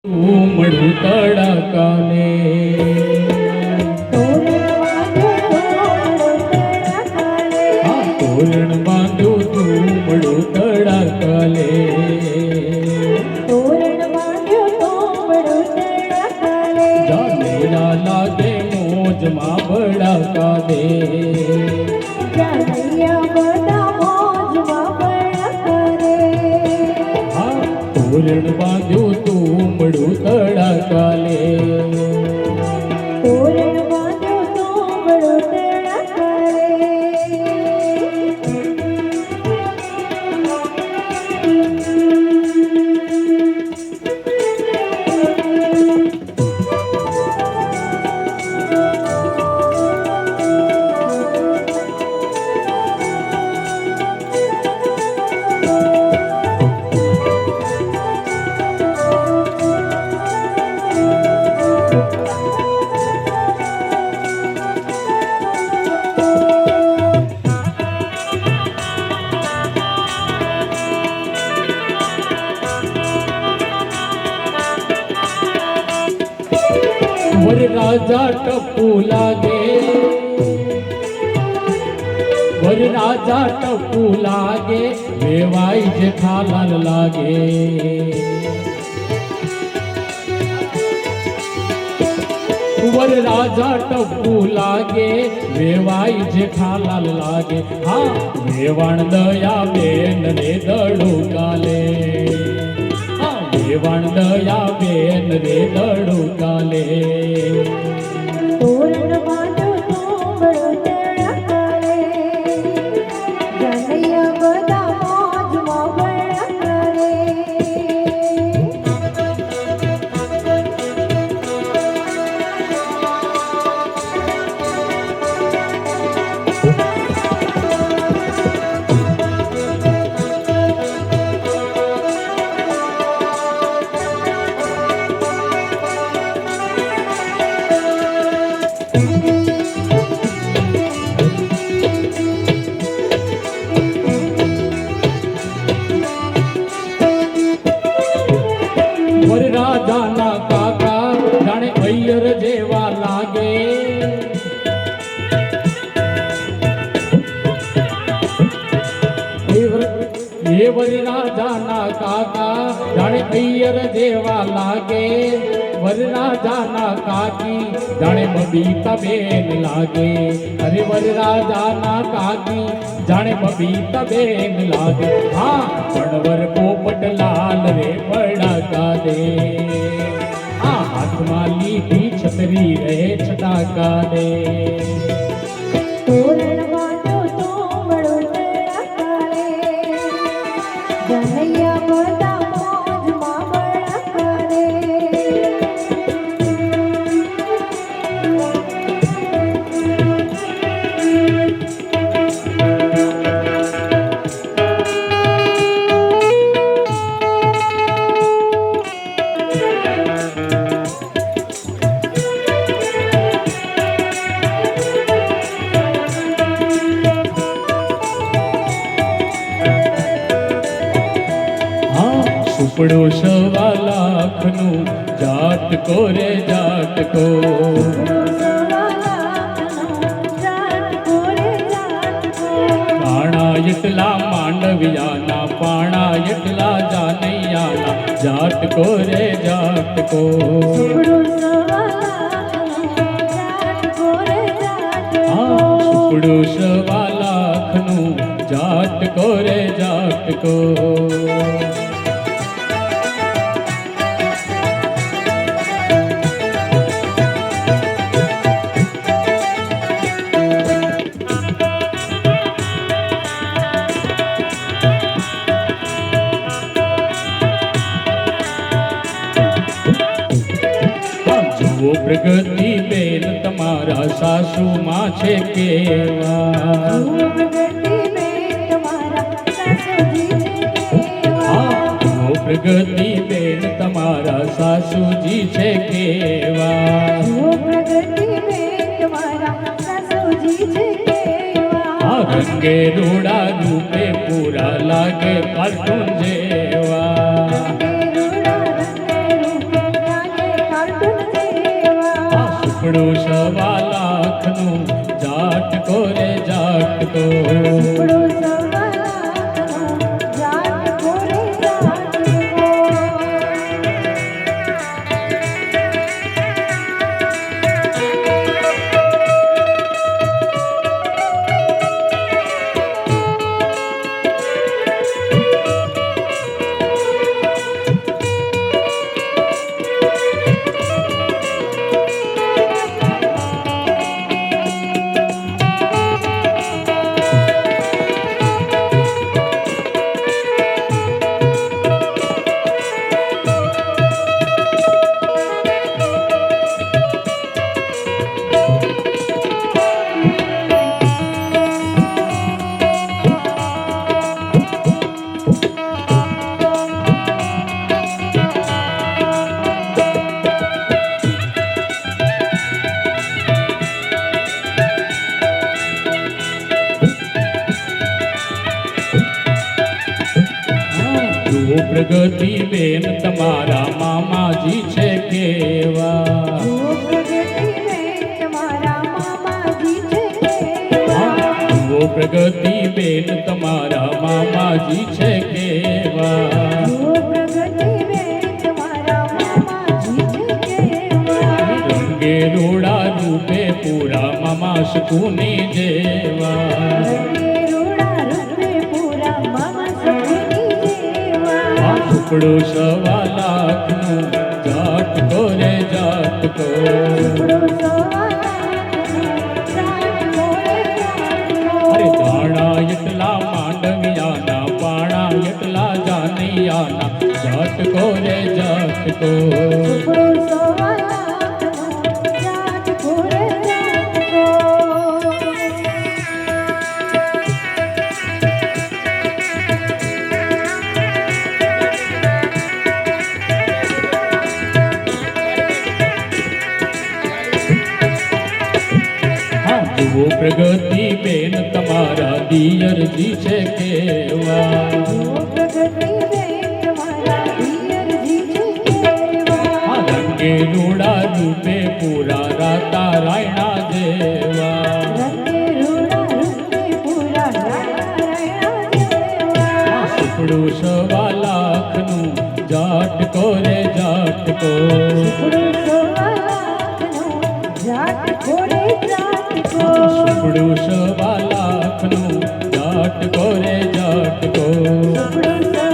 ઉમળું તડકાને તોરણ બાંધ્યું તુમડું તડકાલે જાનેલા લાગે મોજમાં બળકા દે તોરણ બાંધ્યું તુમડું તડકાલે વરરાજા ટપુ લાગે વરરાજા ટપુ લાગે વેવાઈ જેઠાલાલ લાગે વરરાજા ટપુ લાગે વેવાઈ જેઠાલાલ લાગે હા વેવાણ દયા બેન રે દડું કાલે વેવાણ દયા બેન રે દડું કાલે વરરાજાના કાકા જાણે અય્યર જેવા લાગે એ વરરાજાના કાકા જાણે અય્યર જેવા લાગે વરરાજાના કાકી જાણે બબીતા બેન લાગે અરે વરરાજાના કાકી જાણે બબીતા બેન લાગે હા પણવર પોપટ લાલ રે બળકા દે આ હાથમાં લીધી છતરી રે છટાકા દે સુપડો સવા લાખનું જાટકો રે જાટકો પાણા એટલા માંડવિયાના પાણા એટલા જાનૈયાના જાટકો રે જાટકો સુપડો સવા લાખનું જાટકો રે જાટકો પ્રગતિ બેન તમારા સાસુમાં છે કેવા પ્રગતિ બેન તમારા સાસુજી છે કેવા રંગે રૂડા રૂપે પૂરા લાગે કાર્ટૂન જેવા સુપડું સવા લાખનું જાટકો રે જાટકો સુપડો સવા લાખનો જાટકો રે જાટકો. જુઓ પ્રગતિ બેન તમારા મામાજી છે કેવા જુઓ પ્રગતિબેન તમારા મામાજી છે કેવા. જુઓ પ્રગતિ બેન તમારા મામાજી છે કેવા જુઓ પ્રગતિબેન તમારા મામાજી છે કેવા. રંગે રોડા રૂપે પૂરા મામા શકુની જેવા રૂડા રૂપે પૂરા મામા સખીની જેવા. સુપડું સવા લાખનું જાટકો રે જાટકો સુપડો સવા લાખનો જાટકો રે જાટકો. અરે દાણા એટલા માંડવિયાના પાણા એટલા જાનિયાના જાટકો રે જાટકો સુપડો સવા લાખનો જાટકો રે જાટકો. જુઓ પ્રગતિ બેન તમારા દિયરજી છે કેવા જુઓ પ્રગતિબેન તમારા દિયરજી છે કેવા. રંગે રોડા રૂપે પૂરા રાતા રાયણા જેવા રંગે રૂડા રૂપે પૂરા રાયણા જેવા. સુપડું સવા લાખનું જાટકો રે જાટકો સુપડો સવા લાખનો જાટકો રે જાટકો. સુપડું સવા લાખનું જાટકો રે જાટકો સુપડો સવા